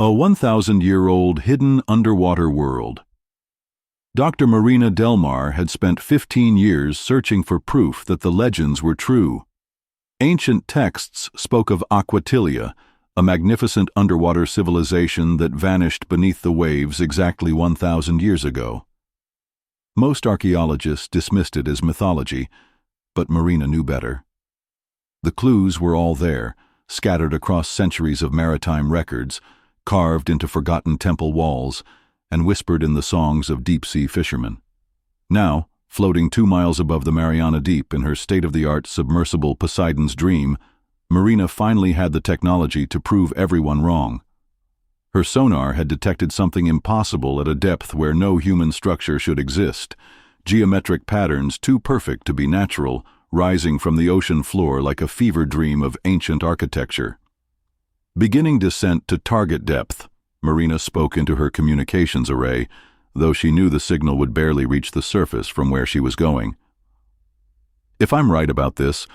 A 1,000-year-old hidden underwater world. Dr. Marina Delmar had spent 15 years searching for proof that the legends were true. Ancient texts spoke of Aquatillia, a magnificent underwater civilization that vanished beneath the waves exactly 1,000 years ago. Most archaeologists dismissed it as mythology, but Marina knew better. The clues were all there, scattered across centuries of maritime records, carved into forgotten temple walls, and whispered in the songs of deep-sea fishermen. Now, floating 2 miles above the Mariana Deep in her state-of-the-art submersible Poseidon's Dream, Marina finally had the technology to prove everyone wrong. Her sonar had detected something impossible at a depth where no human structure should exist, geometric patterns too perfect to be natural, rising from the ocean floor like a fever dream of ancient architecture. Beginning descent to target depth, Marina spoke into her communications array, though she knew the signal would barely reach the surface from where she was going. If I'm right about this,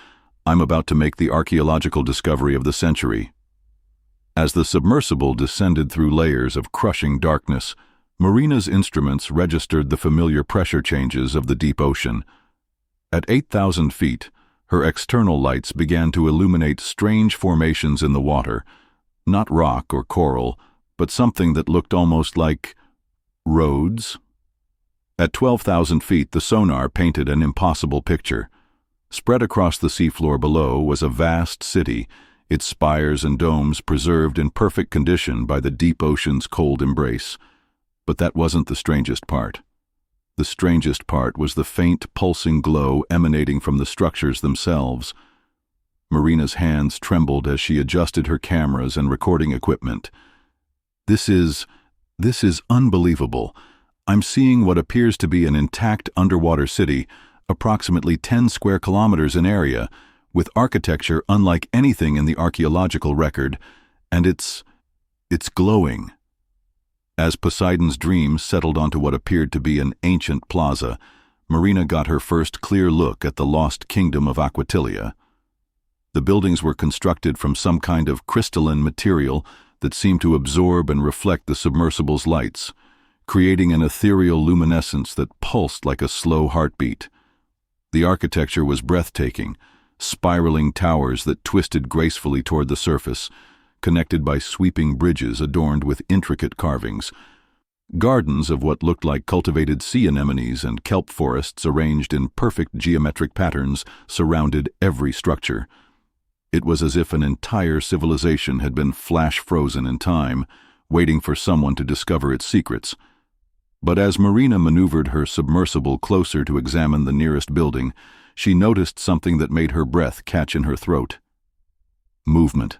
I'm about to make the archaeological discovery of the century. As the submersible descended through layers of crushing darkness, Marina's instruments registered the familiar pressure changes of the deep ocean. At 8,000 feet, her external lights began to illuminate strange formations in the water, not rock or coral, but something that looked almost like roads. At 12,000 feet, the sonar painted an impossible picture. Spread across the seafloor below was a vast city, its spires and domes preserved in perfect condition by the deep ocean's cold embrace. But that wasn't the strangest part. The strangest part was the faint, pulsing glow emanating from the structures themselves. Marina's hands trembled as she adjusted her cameras and recording equipment. This is unbelievable. I'm seeing what appears to be an intact underwater city, approximately 10 square kilometers in area, with architecture unlike anything in the archaeological record, and it's glowing. As Poseidon's Dream settled onto what appeared to be an ancient plaza, Marina got her first clear look at the lost kingdom of Aquatillia. The buildings were constructed from some kind of crystalline material that seemed to absorb and reflect the submersible's lights, creating an ethereal luminescence that pulsed like a slow heartbeat. The architecture was breathtaking, spiraling towers that twisted gracefully toward the surface, connected by sweeping bridges adorned with intricate carvings. Gardens of what looked like cultivated sea anemones and kelp forests arranged in perfect geometric patterns surrounded every structure. It was as if an entire civilization had been flash-frozen in time, waiting for someone to discover its secrets. But as Marina maneuvered her submersible closer to examine the nearest building, she noticed something that made her breath catch in her throat. Movement.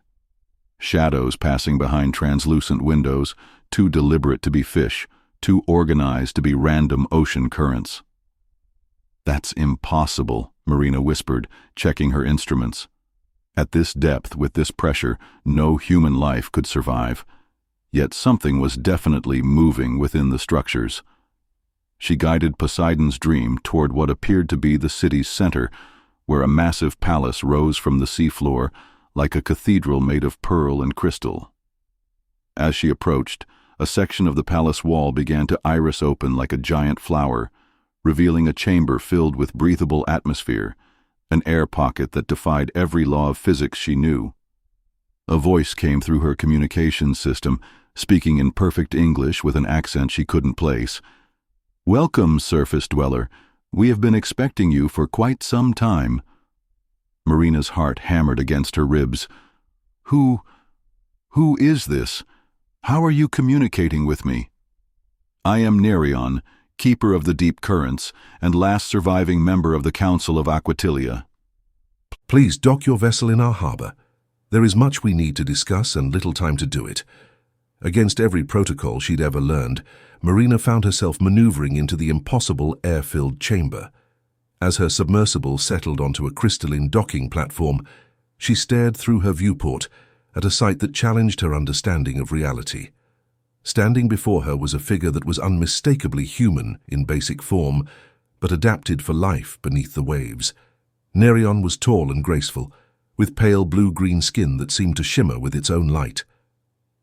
Shadows passing behind translucent windows, too deliberate to be fish, too organized to be random ocean currents. "That's impossible," Marina whispered, checking her instruments. At this depth, with this pressure, no human life could survive. Yet something was definitely moving within the structures. She guided Poseidon's Dream toward what appeared to be the city's center, where a massive palace rose from the seafloor, like a cathedral made of pearl and crystal. As she approached, a section of the palace wall began to iris open like a giant flower, revealing a chamber filled with breathable atmosphere, an air pocket that defied every law of physics she knew. A voice came through her communications system, speaking in perfect English with an accent she couldn't place. "Welcome, surface dweller. We have been expecting you for quite some time." Marina's heart hammered against her ribs. Who is this? How are you communicating with me?" "I am Nerion, keeper of the deep currents, and last surviving member of the Council of Aquatillia." "Please dock your vessel in our harbor. There is much we need to discuss and little time to do it." Against every protocol she'd ever learned, Marina found herself maneuvering into the impossible air-filled chamber. As her submersible settled onto a crystalline docking platform, she stared through her viewport at a sight that challenged her understanding of reality. Standing before her was a figure that was unmistakably human in basic form, but adapted for life beneath the waves. Nerion was tall and graceful, with pale blue-green skin that seemed to shimmer with its own light.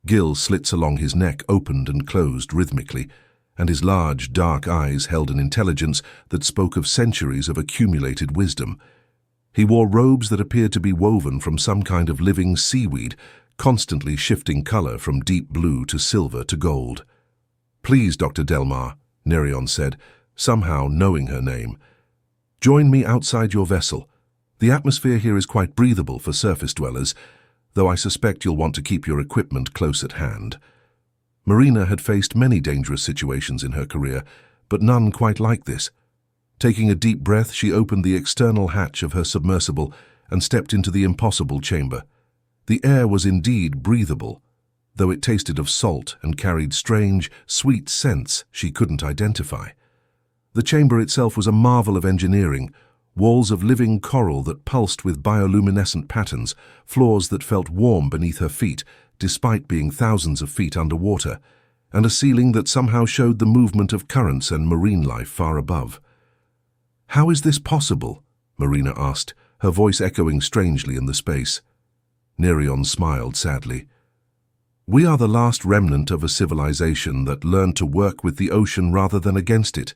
Gill slits along his neck opened and closed rhythmically, and his large, dark eyes held an intelligence that spoke of centuries of accumulated wisdom. He wore robes that appeared to be woven from some kind of living seaweed, constantly shifting color from deep blue to silver to gold. "Please, Dr. Delmar," Nerion said, somehow knowing her name. "Join me outside your vessel. The atmosphere here is quite breathable for surface dwellers, though I suspect you'll want to keep your equipment close at hand." Marina had faced many dangerous situations in her career, but none quite like this. Taking a deep breath, she opened the external hatch of her submersible and stepped into the impossible chamber. The air was indeed breathable, though it tasted of salt and carried strange, sweet scents she couldn't identify. The chamber itself was a marvel of engineering, walls of living coral that pulsed with bioluminescent patterns, floors that felt warm beneath her feet, despite being thousands of feet underwater, and a ceiling that somehow showed the movement of currents and marine life far above. "How is this possible?" Marina asked, her voice echoing strangely in the space. Nerion smiled sadly. "We are the last remnant of a civilization that learned to work with the ocean rather than against it.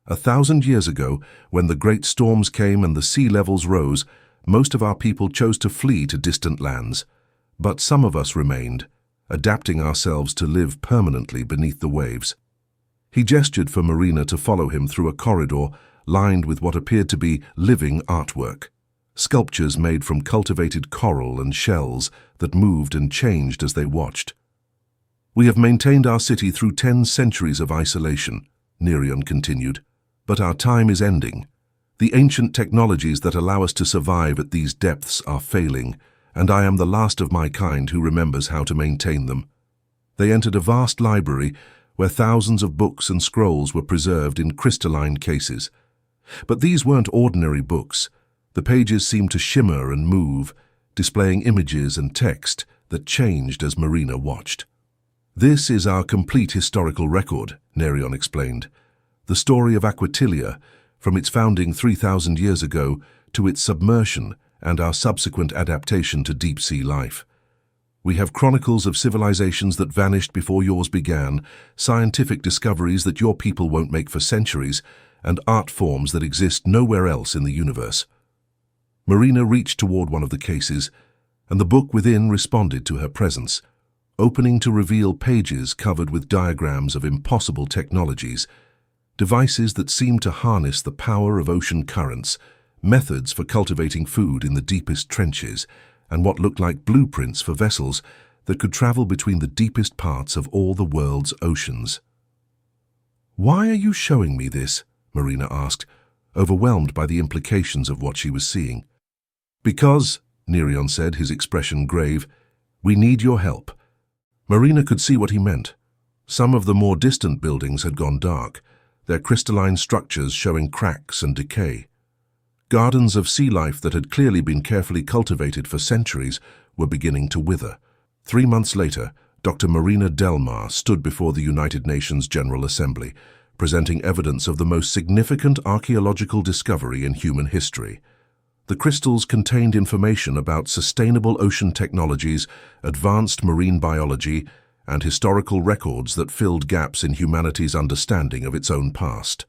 1,000 years ago, when the great storms came and the sea levels rose, most of our people chose to flee to distant lands. But some of us remained, adapting ourselves to live permanently beneath the waves." He gestured for Marina to follow him through a corridor lined with what appeared to be living artwork. Sculptures made from cultivated coral and shells that moved and changed as they watched. "We have maintained our city through 10 centuries of isolation," Nerion continued, "but our time is ending. The ancient technologies that allow us to survive at these depths are failing, and I am the last of my kind who remembers how to maintain them." They entered a vast library where thousands of books and scrolls were preserved in crystalline cases. But these weren't ordinary books. The pages seemed to shimmer and move, displaying images and text that changed as Marina watched. "This is our complete historical record," Nerion explained. "The story of Aquatillia, from its founding 3,000 years ago to its submersion and our subsequent adaptation to deep-sea life. We have chronicles of civilizations that vanished before yours began, scientific discoveries that your people won't make for centuries, and art forms that exist nowhere else in the universe." Marina reached toward one of the cases, and the book within responded to her presence, opening to reveal pages covered with diagrams of impossible technologies, devices that seemed to harness the power of ocean currents, methods for cultivating food in the deepest trenches, and what looked like blueprints for vessels that could travel between the deepest parts of all the world's oceans. "Why are you showing me this?" Marina asked, overwhelmed by the implications of what she was seeing. "Because," Nerion said, his expression grave, "we need your help." Marina could see what he meant. Some of the more distant buildings had gone dark, their crystalline structures showing cracks and decay. Gardens of sea life that had clearly been carefully cultivated for centuries were beginning to wither. 3 months later, Dr. Marina Delmar stood before the United Nations General Assembly, presenting evidence of the most significant archaeological discovery in human history. The crystals contained information about sustainable ocean technologies, advanced marine biology, and historical records that filled gaps in humanity's understanding of its own past.